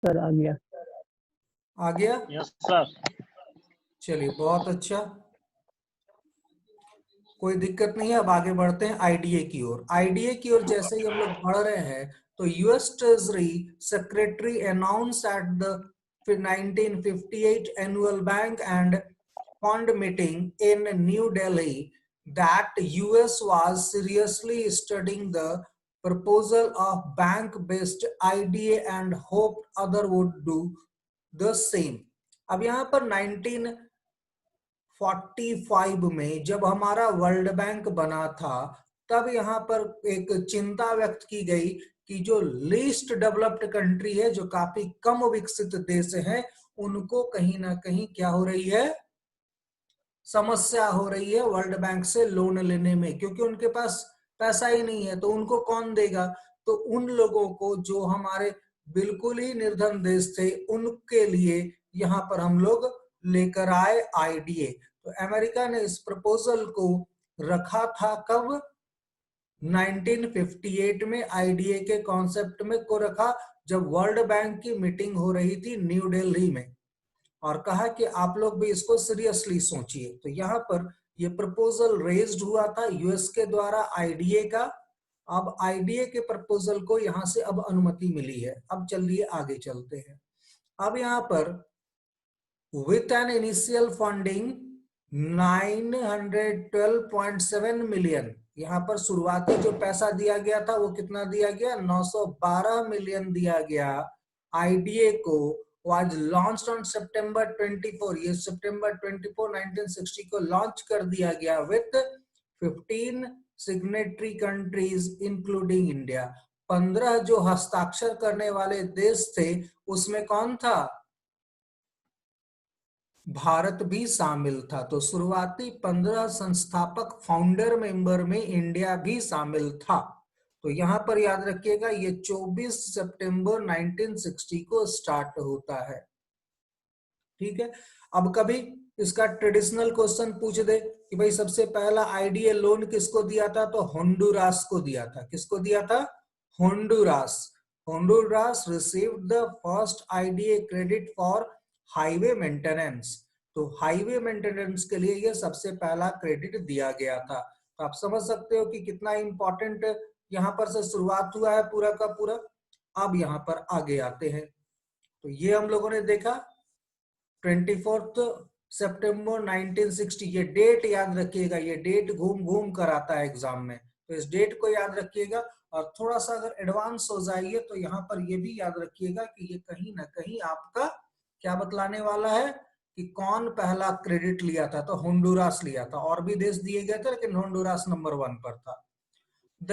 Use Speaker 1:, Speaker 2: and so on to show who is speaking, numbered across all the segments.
Speaker 1: Sir आ गया।
Speaker 2: आ गया?
Speaker 3: Yes sir.
Speaker 2: चलिए बहुत अच्छा, कोई दिक्कत नहीं है। अब आगे बढ़ते हैं आईडीए की ओर। आईडीए की ओर जैसे ही हम लोग बढ़ रहे हैं तो US treasury secretary announce at the 1958 annual bank end fund meeting in new Delhi that US was seriously studying the proposal of bank-based IDA and hoped other would do the same. अब यहाँ पर 1945 में जब हमारा वर्ल्ड बैंक बना था तब यहाँ पर एक चिंता व्यक्त की गई कि जो लीस्ट डेवलप्ड कंट्री है, जो काफी कम विकसित देश है, उनको कहीं ना कहीं क्या हो रही है, समस्या हो रही है वर्ल्ड बैंक से लोन लेने में, क्योंकि उनके पास पैसा ही नहीं है। तो उनको कौन देगा? तो उन लोगों को जो हमारे बिल्कुल ही निर्धन देश थे उनके लिए यहाँ पर हम लोग लेकर आए आईडीए। तो अमेरिका ने इस प्रपोजल को रखा था कब? 1958 में आईडीए के कॉन्सेप्ट में को रखा, जब वर्ल्ड बैंक की मीटिंग हो रही थी न्यू दिल्ली में, और कहा कि आप लोग भी इसको सीरियसली सोचिए। तो यहाँ पर ये प्रपोजल रेज्ड हुआ था यूएस के द्वारा आईडीए का। अब आईडीए के प्रपोजल को यहाँ से अब अनुमति मिली है। अब चलिए आगे चलते हैं। अब यहाँ पर with an initial funding 912.7 million, यहाँ पर शुरुआती जो पैसा दिया गया था वो कितना दिया गया? 912 मिलियन दिया गया आईडीए को। was launched on September 24, ये September 24, 1960 को लॉन्च कर दिया गया with 15 signatory countries including India। 15 जो हस्ताक्षर करने वाले देश थे उसमें कौन था? भारत भी शामिल था। तो शुरुआती 15 संस्थापक फाउंडर मेंबर में इंडिया भी शामिल था। तो यहां पर याद रखिएगा ये 24 सितंबर 1960 को स्टार्ट होता है। ठीक है। अब कभी इसका ट्रेडिशनल क्वेश्चन पूछ दे कि भाई सबसे पहला आईडीए लोन किसको दिया था? तो होंडुरास को दिया था। किसको दिया था? Honduras. Honduras received the first IDA credit for highway maintenance. तो हाईवे मेंटेनेंस के लिए ये सबसे पहला क्रेडिट दिया गया था। तो आप समझ सकते हो कि कितना इंपॉर्टेंट यहाँ पर से शुरुआत हुआ है पूरा का पूरा। अब यहाँ पर आगे आते हैं। तो ये हम लोगों ने देखा 24 सितंबर 1960। ये डेट याद रखिएगा, ये डेट घूम घूम कर आता है एग्जाम में, तो इस डेट को याद रखिएगा। और थोड़ा सा अगर एडवांस हो जाइए तो यहाँ पर ये भी याद रखिएगा कि ये कहीं ना कहीं आपका क्या बतलाने वाला है कि कौन पहला क्रेडिट लिया था। तो होंडुरास लिया था, और भी देश दिए गए थे लेकिन होंडुरास नंबर 1 पर था। The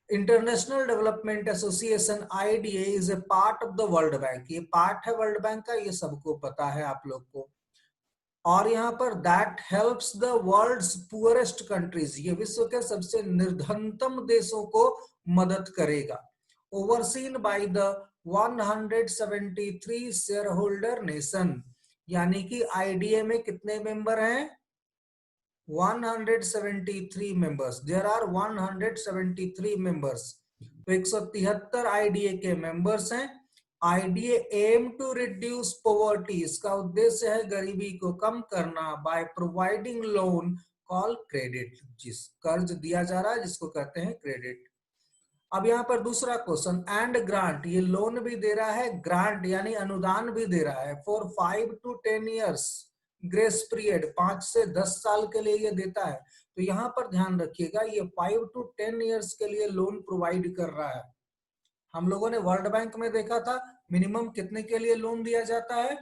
Speaker 2: international development association IDA is a part of the World bank. ये पार्ट है वर्ल्ड बैंक का, ये सबको पता है आप लोग को। और यहाँ पर that helps the world's poorest countries, ये विश्व के सबसे निर्धनतम देशों को मदद करेगा। Overseen by the 173 shareholder nation, यानी कि आईडीए में कितने मेंबर हैं? 173 members. There are 173 members. तो 173 आईडीए के मेंबर्स हैं। IDA aim to reduce poverty, इसका उद्देश्य है गरीबी को कम करना by providing loan call credit, जिस कर्ज दिया जा रहा है जिसको कहते हैं क्रेडिट। अब यहाँ पर दूसरा क्वेश्चन, एंड ग्रांट, ये लोन भी दे रहा है, ग्रांट यानी अनुदान भी दे रहा है for 5 to 10 years grace period, 5 से 10 साल के लिए ये देता है। तो यहाँ पर ध्यान रखिएगा ये 5 to 10 years के लिए लोन प्रोवाइड कर रहा है। हम लोगों ने वर्ल्ड बैंक में देखा था मिनिमम कितने के लिए लोन दिया जाता है?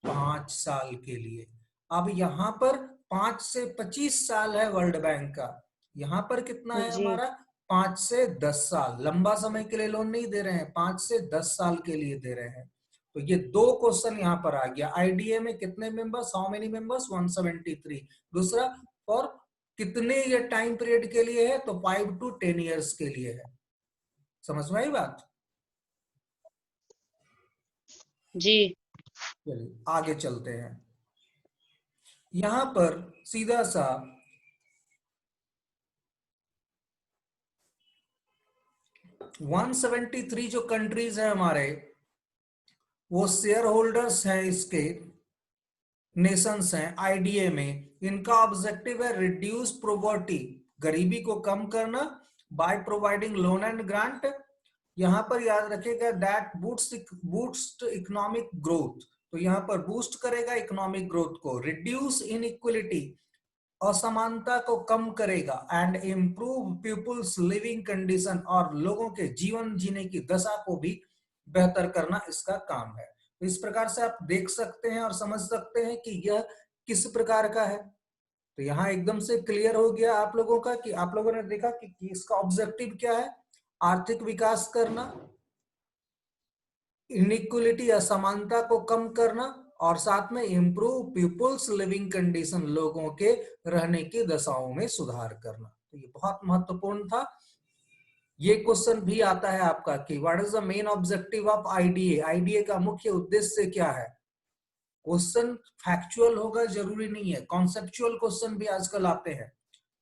Speaker 2: 5 साल के लिए। अब यहाँ पर 5 से 25 साल है वर्ल्ड बैंक का, यहाँ पर कितना है हमारा? 5 से 10 साल। लंबा समय के लिए लोन नहीं दे रहे हैं, 5 से 10 साल के लिए दे रहे हैं। तो ये दो क्वेश्चन यहाँ पर आ गया। आईडीए में कितने मेंबर्स? How many members? 173। दूसरा और कितने ये टाइम पीरियड के लिए है? तो 5 to 10 years के लिए है। समझ में आई बात?
Speaker 4: जी।
Speaker 2: चलिए आगे चलते हैं। यहां पर सीधा सा 173 जो कंट्रीज हैं हमारे, वो शेयर होल्डर्स हैं, इसके नेशंस हैं आईडीए में। इनका ऑब्जेक्टिव है रिड्यूस पॉवर्टी, गरीबी को कम करना, by providing loan and grant. यहां पर याद रखिएगा दैट बूस्ट इकोनॉमिक ग्रोथ, तो यहां पर बूस्ट करेगा इकोनॉमिक ग्रोथ को, रिड्यूस इनइक्वलिटी, असमानता को कम करेगा, and improve people's living condition, और लोगों के जीवन जीने की दशा को भी बेहतर करना इसका काम है। तो इस प्रकार से आप देख सकते हैं और समझ सकते हैं कि यह किस प्रकार का है। तो यहाँ एकदम से क्लियर हो गया आप लोगों का कि आप लोगों ने देखा कि इसका ऑब्जेक्टिव क्या है, आर्थिक विकास करना, इनइक्वलिटी असमानता को कम करना, और साथ में इंप्रूव पीपुल्स लिविंग कंडीशन, लोगों के रहने की दशाओं में सुधार करना। तो ये बहुत महत्वपूर्ण था। ये क्वेश्चन भी आता है आपका कि what is the main objective of IDA, IDA का मुख्य उद्देश्य क्या है। क्वेश्चन फैक्चुअल होगा जरूरी नहीं है, कॉन्सेप्चुअल क्वेश्चन भी आजकल आते हैं।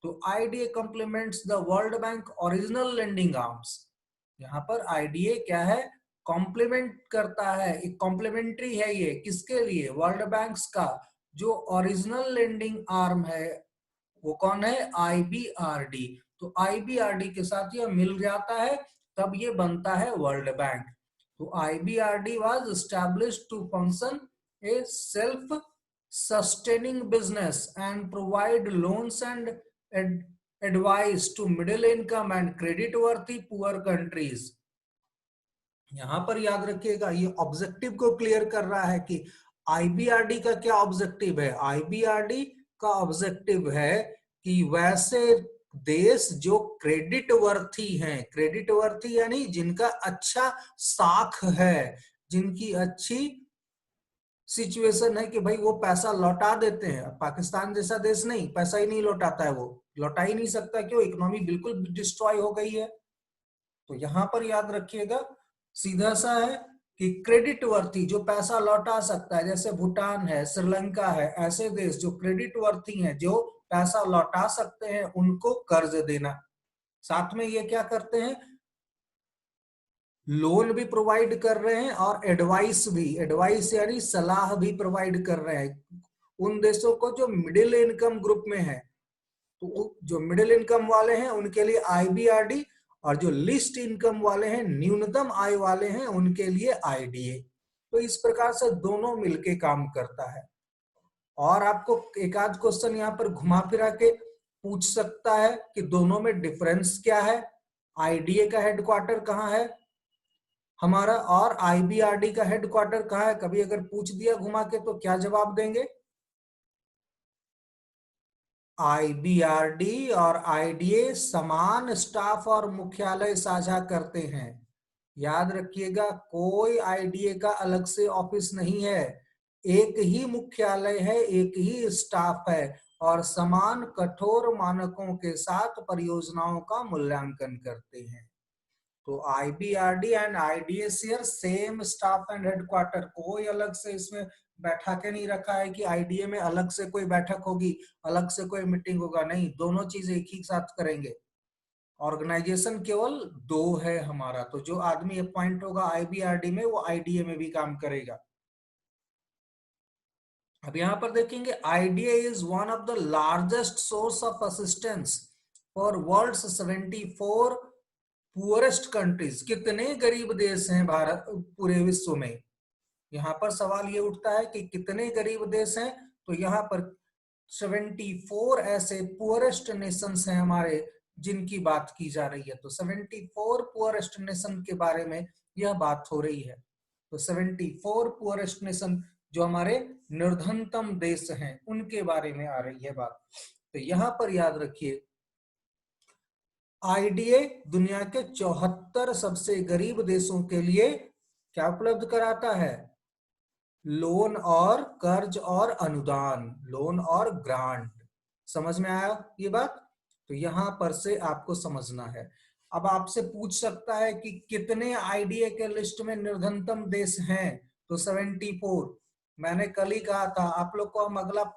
Speaker 2: तो IDA complements the World Bank original lending arms. यहाँ पर आईडीए क्या है, कॉम्प्लीमेंट करता है, एक कॉम्प्लीमेंट्री है ये किसके लिए, वर्ल्ड बैंक्स का जो ओरिजिनल लेंडिंग आर्म है वो कौन है, आईबीआरडी। तो आईबीआरडी के साथ ये मिल जाता है, तब ये बनता है वर्ल्ड बैंक। तो IBRD was established to function a self sustaining business and provide loans and advice to middle income and credit worthy poor countries। यहां पर याद रखिएगा ये ऑब्जेक्टिव को क्लियर कर रहा है कि आईबीआरडी का क्या ऑब्जेक्टिव है। आईबीआरडी का ऑब्जेक्टिव है कि वैसे देश जो क्रेडिट वर्थी हैं, क्रेडिट वर्थी यानी जिनका अच्छा साख है, जिनकी अच्छी सिचुएशन है कि भाई वो पैसा लौटा देते हैं। पाकिस्तान जैसा देश नहीं, पैसा ही नहीं लौटाता है, वो लौटा ही नहीं सकता, क्यों, इकोनॉमी बिल्कुल डिस्ट्रॉय हो गई है। तो यहां पर याद रखिएगा सीधा सा है कि क्रेडिट वर्थी जो पैसा लौटा सकता है, जैसे भूटान है, श्रीलंका है, ऐसे देश जो क्रेडिट वर्थी हैं, जो पैसा लौटा सकते हैं, उनको कर्ज देना। साथ में ये क्या करते हैं, लोन भी प्रोवाइड कर रहे हैं और एडवाइस भी, एडवाइस यानी सलाह भी प्रोवाइड कर रहे हैं उन देशों को जो मिडिल इनकम ग्रुप में है। तो जो मिडिल इनकम वाले हैं उनके लिए आईबीआरडी, और जो लिस्ट इनकम वाले हैं, न्यूनतम आय वाले हैं, उनके लिए आईडीए। तो इस प्रकार से दोनों मिलके काम करता है। और आपको एक आध क्वेश्चन यहाँ पर घुमा फिरा के पूछ सकता है कि दोनों में डिफरेंस क्या है, आईडीए का हेडक्वार्टर कहाँ है हमारा, और आईबीआरडी का हेडक्वार्टर कहाँ है। कभी अगर पूछ दिया घुमा के तो क्या जवाब देंगे, आईबीआरडी और आईडीए समान स्टाफ और मुख्यालय साझा करते हैं। याद रखिएगा कोई आईडीए का अलग से ऑफिस नहीं है, एक ही मुख्यालय है, एक ही स्टाफ है, और समान कठोर मानकों के साथ परियोजनाओं का मूल्यांकन करते हैं। तो IBRD and IDA share same staff and headquarter, कोई अलग से इसमें बैठा के नहीं रखा है कि आईडीए में अलग से कोई बैठक होगी, अलग से कोई मीटिंग होगा, नहीं, दोनों चीज एक ही साथ करेंगे। ऑर्गेनाइजेशन केवल दो है हमारा, तो जो आदमी अपॉइंट होगा आईबीआरडी में वो आईडीए में भी काम करेगा। अब यहां पर देखेंगे IDA is one of the largest source of assistance for world's 74 poorest countries. कितने गरीब देश हैं भारत पूरे विश्व में, यहाँ पर सवाल ये उठता है कि कितने गरीब देश हैं। तो यहाँ पर 74 ऐसे पुअरेस्ट नेशंस हैं हमारे जिनकी बात की जा रही है। तो 74 पुअरेस्ट नेशन के बारे में यह बात हो रही है। तो 74 पुअरेस्ट नेशन जो हमारे निर्धनतम देश हैं उनके बारे में आ रही है बात। तो यहाँ पर याद रखिए आईडीए दुनिया के 74 सबसे गरीब देशों के लिए क्या उपलब्ध कराता है, लोन और कर्ज और अनुदान, लोन और ग्रांट। समझ में आया ये बात, तो यहां पर से आपको समझना है। अब आपसे पूछ सकता है कि कितने आईडीए के लिस्ट में निर्धनतम देश हैं, तो 74। मैंने कल ही कहा था आप लोग को, हम अगला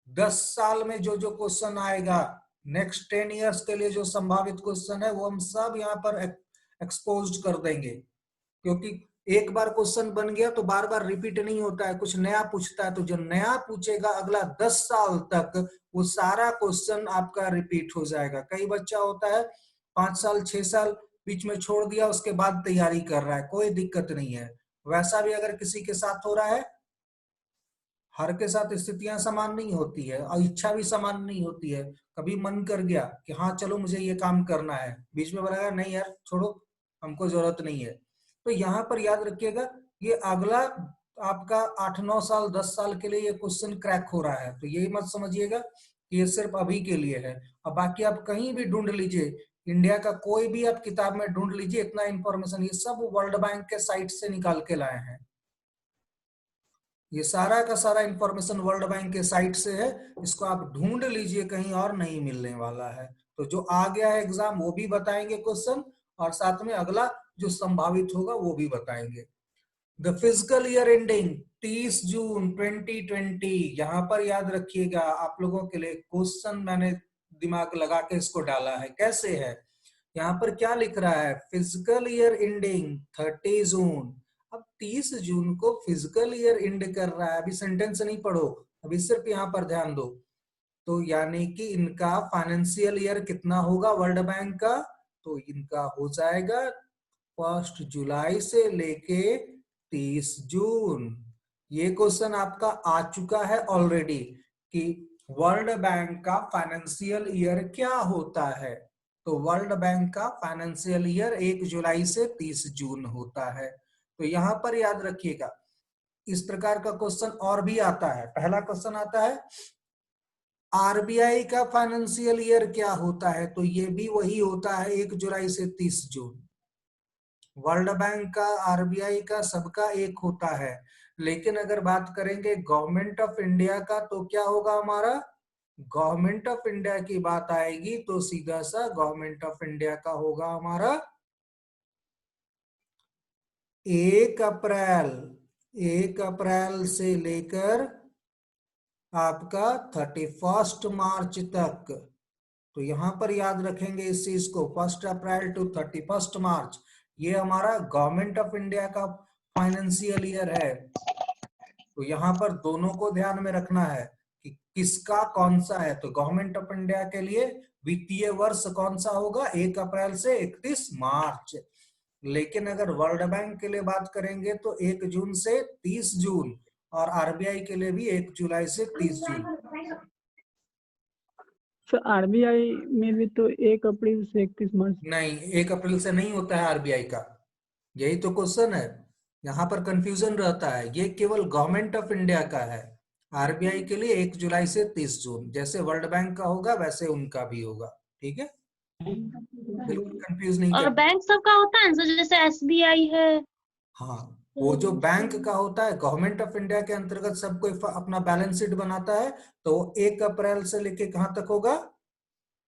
Speaker 2: 10 साल में जो जो क्वेश्चन आएगा नेक्स्ट 10 इयर्स के लिए, जो संभावित क्वेश्चन है वो हम सब यहाँ पर एक्सपोज्ड कर देंगे, क्योंकि एक बार क्वेश्चन बन गया तो बार बार रिपीट नहीं होता है, कुछ नया पूछता है, तो जो नया पूछेगा अगला 10 साल तक वो सारा क्वेश्चन आपका रिपीट हो जाएगा। कई बच्चा होता है 5 साल 6 साल बीच में छोड़ दिया, उसके बाद तैयारी कर रहा है, कोई दिक्कत नहीं है। वैसा भी अगर किसी के साथ हो रहा है, हर के साथ स्थितियां समान नहीं होती है और इच्छा भी समान नहीं होती है। कभी मन कर गया कि हाँ चलो मुझे ये काम करना है, बीच में बोला नहीं यार छोड़ो हमको जरूरत नहीं है। तो यहाँ पर याद रखिएगा ये अगला आपका 8-9 साल 10 साल के लिए ये क्वेश्चन क्रैक हो रहा है, तो यही मत समझिएगा कि ये सिर्फ अभी के लिए है। और बाकी आप कहीं भी ढूंढ लीजिए, इंडिया का कोई भी आप किताब में ढूंढ लीजिए, इतना इंफॉर्मेशन ये सब वर्ल्ड बैंक के साइट से निकाल के लाए हैं। ये सारा का सारा इंफॉर्मेशन वर्ल्ड बैंक के साइट से है, इसको आप ढूंढ लीजिए, कहीं और नहीं मिलने वाला है। तो जो आ गया है एग्जाम वो भी बताएंगे क्वेश्चन, और साथ में अगला जो संभावित होगा वो भी बताएंगे। द फिजिकल ईयर एंडिंग 30 जून 2020, यहाँ पर याद रखिएगा आप लोगों के लिए क्वेश्चन मैंने दिमाग लगा के इसको डाला है। कैसे है, यहाँ पर क्या लिख रहा है, फिजिकल ईयर एंडिंग 30 जून। अब 30 जून को फिजिकल ईयर एंड कर रहा है, अभी सेंटेंस नहीं पढ़ो, अभी सिर्फ यहाँ पर ध्यान दो। तो यानी कि इनका फाइनेंशियल ईयर कितना होगा वर्ल्ड बैंक का, तो इनका हो जाएगा 1 जुलाई से लेके 30 जून। ये क्वेश्चन आपका आ चुका है ऑलरेडी कि वर्ल्ड बैंक का फाइनेंशियल ईयर क्या होता है। तो वर्ल्ड बैंक का फाइनेंशियल ईयर 1 जुलाई से 30 जून होता है। तो यहां पर याद रखिएगा इस प्रकार का क्वेश्चन और भी आता है। पहला क्वेश्चन आता है आरबीआई का फाइनेंशियल ईयर क्या होता है, तो ये भी वही होता है 1 जुलाई से 30 जून। वर्ल्ड बैंक का आरबीआई का सबका एक होता है, लेकिन अगर बात करेंगे गवर्नमेंट ऑफ इंडिया का तो क्या होगा हमारा, गवर्नमेंट ऑफ इंडिया की बात आएगी तो सीधा सा गवर्नमेंट ऑफ इंडिया का होगा हमारा 1 अप्रैल से लेकर आपका 31 मार्च तक। तो यहां पर याद रखेंगे इस चीज को, 1 अप्रैल टू 31 मार्च ये हमारा गवर्नमेंट ऑफ इंडिया का फाइनेंशियल ईयर है। तो यहाँ पर दोनों को ध्यान में रखना है कि किसका कौन सा है। तो गवर्नमेंट ऑफ इंडिया के लिए वित्तीय वर्ष कौन सा होगा, 1 अप्रैल से 31 मार्च। लेकिन अगर वर्ल्ड बैंक के लिए बात करेंगे तो 1 जून से 30 जून, और आरबीआई के लिए भी 1 जुलाई से 30 जून।
Speaker 1: सर आरबीआई में भी तो 1 अप्रैल से 31 मार्च।
Speaker 2: नहीं, 1 अप्रैल से नहीं होता है आरबीआई का, यही तो क्वेश्चन है, यहाँ पर कंफ्यूजन रहता है। ये केवल गवर्नमेंट ऑफ इंडिया का है, आरबीआई के लिए 1 जुलाई से 30 जून, जैसे वर्ल्ड बैंक का होगा वैसे उनका भी होगा। ठीक है, बिल्कुल कंफ्यूज नहीं
Speaker 3: और
Speaker 2: करना।
Speaker 3: बैंक सबका होता है ना, जैसे एसबीआई है।
Speaker 2: हाँ, वो जो बैंक का होता है गवर्नमेंट ऑफ इंडिया के अंतर्गत सब कोई अपना बैलेंस शीट बनाता है, तो 1 अप्रैल से लेके कहाँ तक होगा,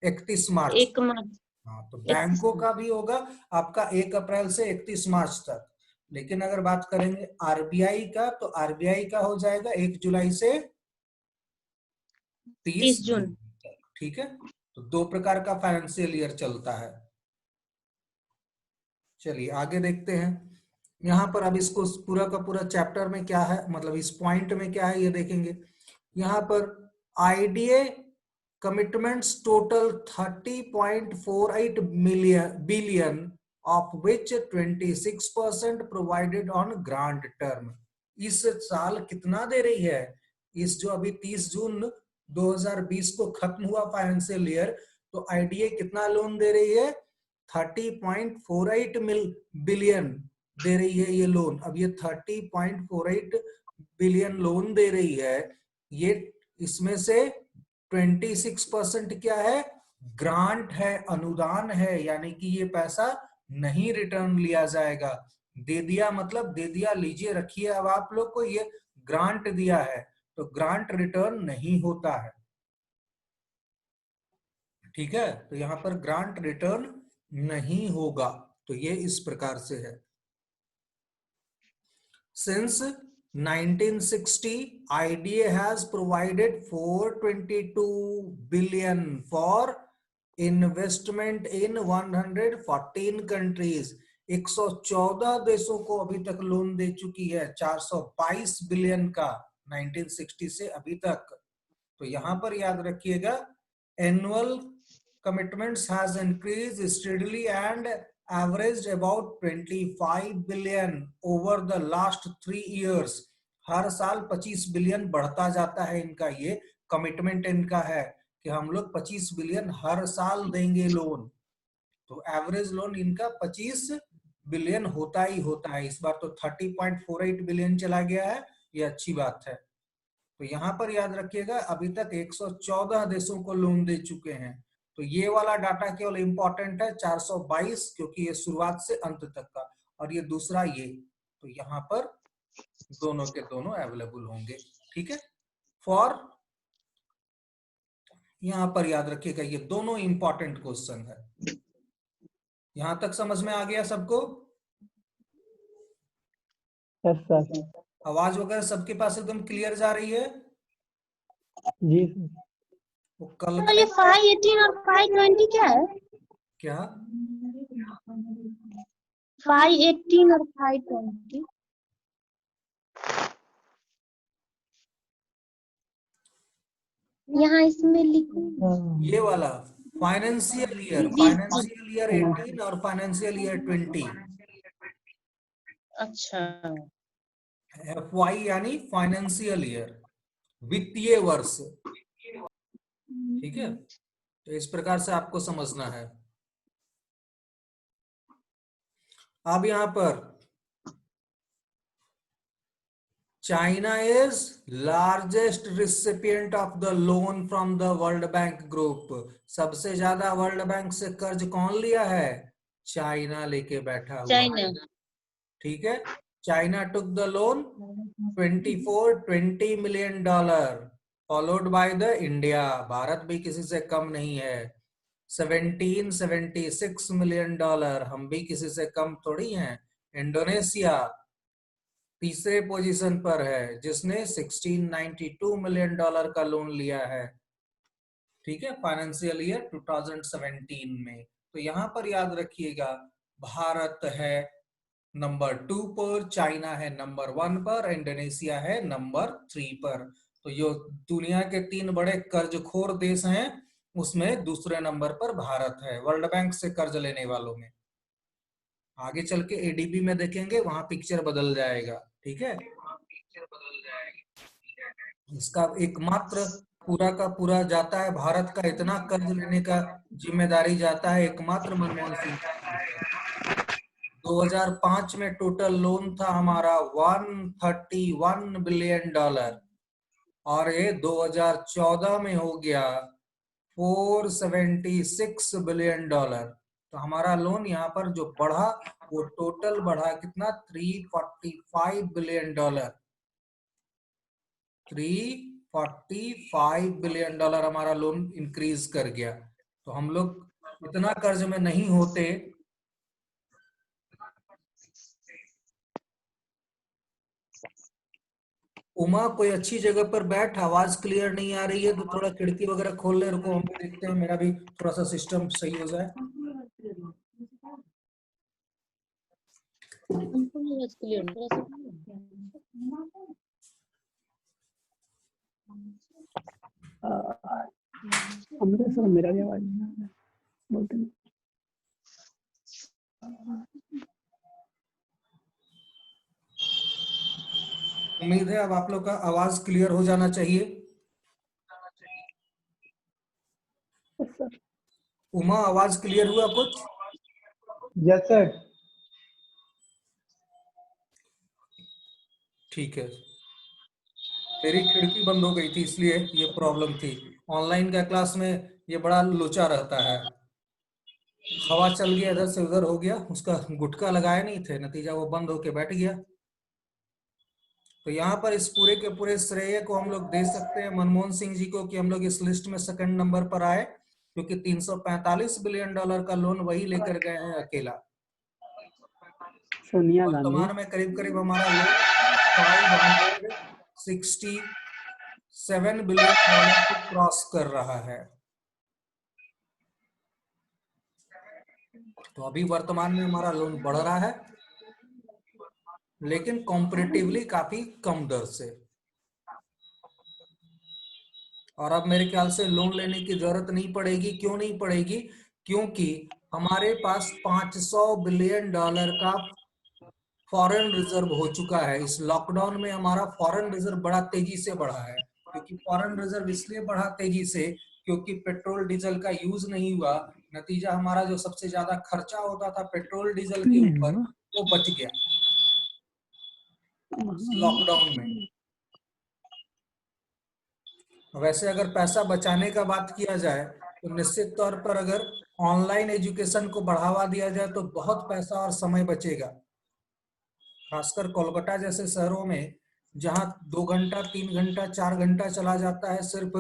Speaker 2: 31 मार्च।
Speaker 3: 1 मार्च।
Speaker 2: हाँ, तो बैंकों का भी होगा आपका 1 अप्रैल से 31 मार्च तक। लेकिन अगर बात करेंगे आरबीआई का, तो आरबीआई का हो जाएगा 1 जुलाई से 30 जून तक। ठीक है, तो 2 प्रकार का फाइनेंशियल ईयर चलता है। चलिए आगे देखते हैं। यहाँ पर अब इसको पूरा का पूरा चैप्टर में क्या है, मतलब इस पॉइंट में क्या है ये देखेंगे। यहाँ पर IDA commitments total 30.48 billion of which 26% provided on grant term। इस साल कितना दे रही है, इस जो अभी 30 जून 2020 को खत्म हुआ फाइनेंशियल ईयर, तो आईडीए कितना लोन दे रही है, 30.48 बिलियन दे रही है ये लोन। अब ये 30.48 बिलियन लोन दे रही है, ये इसमें से 26% क्या है, ग्रांट है, अनुदान है, यानी कि ये पैसा नहीं रिटर्न लिया जाएगा। दे दिया मतलब दे दिया, लीजिए रखिए अब आप लोग को, ये ग्रांट दिया है तो ग्रांट रिटर्न नहीं होता है। ठीक है, तो यहाँ पर ग्रांट रिटर्न नहीं होगा, तो ये इस प्रकार से है। Since 1960 IDA has provided 422 billion for investment in 114 countries। 114 देशों को अभी तक लोन दे चुकी है, 422 बिलियन का 1960 से अभी तक। तो यहां पर याद रखिएगा, annual commitments has increased steadily and averaged about 25 billion over the last 3 years. हर साल 25 बिलियन बढ़ता जाता है इनका, ये कमिटमेंट इनका है कि हम लोग 25 बिलियन हर साल देंगे लोन। तो एवरेज लोन इनका 25 बिलियन होता ही होता है। इस बार तो 30.48 बिलियन चला गया है, ये अच्छी बात है। तो यहां पर याद रखिएगा, अभी तक 114 देशों को लोन दे चुके हैं। तो ये वाला डाटा केवल इंपॉर्टेंट है, 422, क्योंकि ये शुरुआत से अंत तक का, और ये दूसरा ये। तो यहाँ पर दोनों के दोनों अवेलेबल होंगे, ठीक है। फॉर, यहां पर याद रखिएगा, ये दोनों इंपॉर्टेंट क्वेश्चन है। यहां तक समझ में आ गया सबको?
Speaker 1: Yes sir.
Speaker 2: आवाज वगैरह सबके पास एकदम क्लियर जा रही है?
Speaker 1: जी सर।
Speaker 2: वो कल
Speaker 3: तो ये
Speaker 2: का
Speaker 3: 518 और 520 क्या है?
Speaker 2: क्या
Speaker 3: 518 और 520 यहाँ इसमें लिखो।
Speaker 2: ये वाला फाइनेंशियल ईयर,
Speaker 3: जी,
Speaker 2: फाइनेंशियल ईयर 18 और फाइनेंशियल ईयर 20।
Speaker 3: अच्छा।
Speaker 2: FY यानी फाइनेंशियल ईयर, वित्तीय वर्ष, ठीक है। तो इस प्रकार से आपको समझना है। अब यहां पर China is largest recipient of the loan from the World bank group. सबसे ज्यादा वर्ल्ड बैंक से कर्ज कौन लिया है? चाइना लेके बैठा हुआ है,
Speaker 3: चाइना।
Speaker 2: ठीक है। China took the loan 2420 million dollar, followed by the India, Bharat भी किसी से कम नहीं है, 1776 मिलियन डॉलर, हम भी किसी से कम थोड़ी हैं। इंडोनेशिया तीसरे पोजीशन पर है, जिसने 1692 मिलियन डॉलर का लोन लिया है, ठीक है, फाइनेंशियल ईयर 2017 में। तो यहां पर याद रखिएगा, भारत है नंबर 2 पर, चाइना है नंबर 1 पर, इंडोनेशिया है नंबर 3 पर। तो जो दुनिया के 3 बड़े कर्जखोर देश हैं, उसमें दूसरे नंबर पर भारत है वर्ल्ड बैंक से कर्ज लेने वालों में। आगे चल के एडीबी में देखेंगे, वहां पिक्चर बदल जाएगा, ठीक है। इसका एकमात्र पूरा का पूरा जाता है, भारत का इतना कर्ज लेने का जिम्मेदारी जाता है एकमात्र मनमोहन सिंह जी। 2005 में टोटल लोन था हमारा 131 बिलियन डॉलर, और ये 2014 में हो गया 476 बिलियन डॉलर। तो हमारा लोन यहाँ पर जो बढ़ा, वो टोटल बढ़ा कितना, 345 बिलियन डॉलर। 345 बिलियन डॉलर हमारा लोन इंक्रीज कर गया। तो हम लोग इतना कर्ज में नहीं होते। उमा, कोई अच्छी जगह पर बैठ, आवाज क्लियर नहीं आ रही है तो थोड़ा खिड़की वगैरह खोल ले, रुको हम भी देखते हैं, मेरा भी थोड़ा सा सिस्टम सही हो जाए।
Speaker 1: अमृत सर, मेरा भी आवाज नहीं आ रहा है, बोलते हैं।
Speaker 2: उम्मीद है अब आप लोग का आवाज क्लियर हो जाना चाहिए।
Speaker 1: Yes sir.
Speaker 2: उमा, आवाज क्लियर हुआ कुछ?
Speaker 1: Yes sir. ठीक
Speaker 2: है, मेरी खिड़की बंद हो गई थी इसलिए ये प्रॉब्लम थी। ऑनलाइन का क्लास में ये बड़ा लोचा रहता है, हवा चल गया इधर से उधर हो गया, उसका गुटका लगाए नहीं थे, नतीजा वो बंद होके बैठ गया। तो यहाँ पर इस पूरे के पूरे श्रेय को हम लोग दे सकते हैं मनमोहन सिंह जी को, कि हम लोग इस लिस्ट में सेकंड नंबर पर आए, क्योंकि 345 बिलियन डॉलर का लोन वही लेकर गए हैं अकेला।
Speaker 1: सोनिया गांधी।
Speaker 2: वर्तमान में करीब करीब हमारा लोन 567 बिलियन डॉलर को क्रॉस कर रहा है। तो अभी वर्तमान में हमारा लोन बढ़ रहा है, लेकिन कॉम्परेटिवली काफी कम दर से। और अब मेरे ख्याल से लोन लेने की जरूरत नहीं पड़ेगी। क्यों नहीं पड़ेगी? क्योंकि हमारे पास $500 बिलियन का फॉरेन रिजर्व हो चुका है। इस लॉकडाउन में हमारा फॉरेन रिजर्व बड़ा तेजी से बढ़ा है। क्योंकि फॉरेन रिजर्व इसलिए बढ़ा तेजी से क्योंकि पेट्रोल डीजल का यूज नहीं हुआ। नतीजा हमारा जो सबसे ज्यादा खर्चा होता था पेट्रोल डीजल के ऊपर, वो बच गया लॉकडाउन में। वैसे अगर पैसा बचाने का बात किया जाए तो निश्चित तौर पर अगर ऑनलाइन एजुकेशन को बढ़ावा दिया जाए तो बहुत पैसा और समय बचेगा। खासकर कोलकाता जैसे शहरों में जहां 2 घंटा 3 घंटा 4 घंटा चला जाता है सिर्फ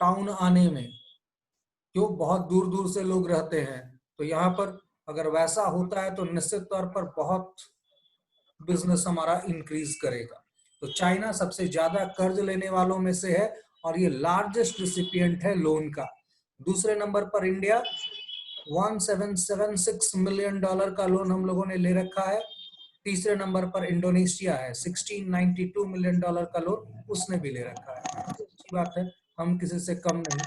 Speaker 2: टाउन आने में, जो बहुत दूर दूर से लोग रहते हैं। तो यहाँ पर अगर वैसा होता है तो निश्चित तौर पर बहुत बिजनेस हमारा इंक्रीज करेगा। तो चाइना सबसे ज्यादा कर्ज लेने वालों में से है और ये लार्जेस्ट रिसिपिएंट है लोन का। दूसरे नंबर पर इंडिया, $1776 मिलियन का लोन हम लोगों ने ले रखा है। तीसरे नंबर पर इंडोनेशिया है, $1692 मिलियन का लोन उसने भी ले रखा है। अच्छी बात है, हम किसी से कम नहीं।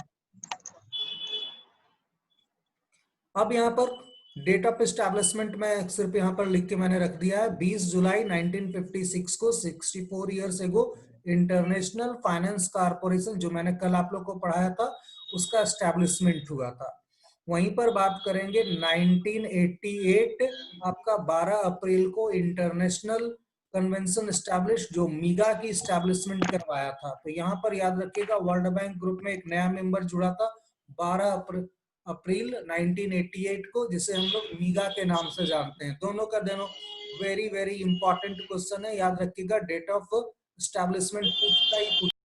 Speaker 2: अब यहाँ पर डेट ऑफ एस्टैब्लिशमेंट में सिर्फ यहाँ पर लिख के मैंने रख दिया है 20 जुलाई 1956 को 64 years ago international finance corporation, जो मैंने कल आप लोग को पढ़ाया था, उसका एस्टैब्लिशमेंट हुआ था। वहीं पर बात करेंगे 1988 आपका 12 अप्रैल को इंटरनेशनल कन्वेंशन एस्टैब्लिश, जो मीगा की एस्टैब्लिशमेंट करवाया था। तो यहाँ पर याद रखिएगा वर्ल्ड बैंक ग्रुप में एक नया मेंबर जुड़ा था 12 अप्रैल 1988 को, जिसे हम लोग मीगा के नाम से जानते हैं। दोनों का दोनों वेरी वेरी इंपॉर्टेंट क्वेश्चन है, याद रखिएगा। डेट ऑफ एस्टैब्लिशमेंट पूछता ही